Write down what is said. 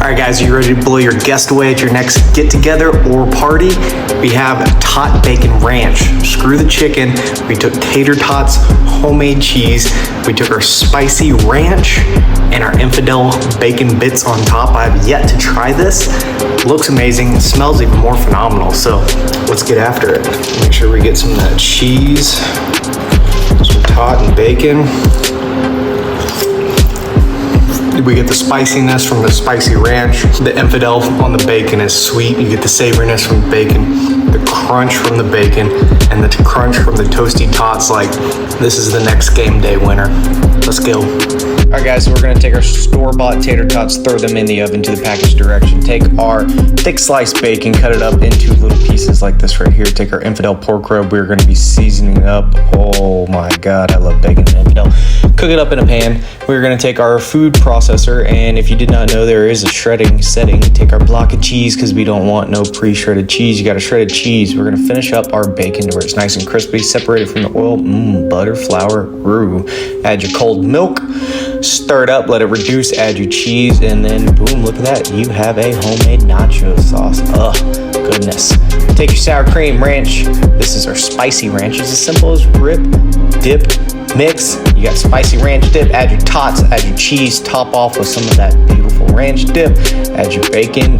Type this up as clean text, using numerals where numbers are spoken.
All right, guys, are you ready to blow your guest away at your next get-together or party? We have Tot Bacon Ranch. Screw the chicken. We took Tater Tots homemade cheese. We took our spicy ranch and our infidel bacon bits on top. I have yet to try this. Looks amazing. It smells even more phenomenal. So let's get after it. Make sure we get some of that cheese, some Tot and bacon. We get the spiciness from the spicy ranch. The infidel on the bacon is sweet. You get the savoriness from the bacon, the crunch from the bacon, and the crunch from the toasty Tots. Like, this is the next game day winner. Let's go. All right, guys, so we're gonna take our store-bought tater tots, throw them in the oven to the package direction. Take our thick sliced bacon, cut it up into little pieces like this right here. Take our infidel pork rub. We're gonna be seasoning up. Oh my God, I love bacon and infidel. Cook it up in a pan. We're gonna take our food processor, and if you did not know, there is a shredding setting. Take our block of cheese, because we don't want no pre-shredded cheese. You got a shredded cheese. We're gonna finish up our bacon to where it's nice and crispy, separated from the oil. Butter, flour, roux. Add your cold milk. Stir it up, let it reduce, add your cheese, and then boom, look at that. You have a homemade nacho sauce. Ugh, goodness. Take your sour cream ranch. This is our spicy ranch. It's as simple as rip, dip, mix. You got spicy ranch dip, add your tots, add your cheese, top off with some of that beautiful ranch dip, add your bacon,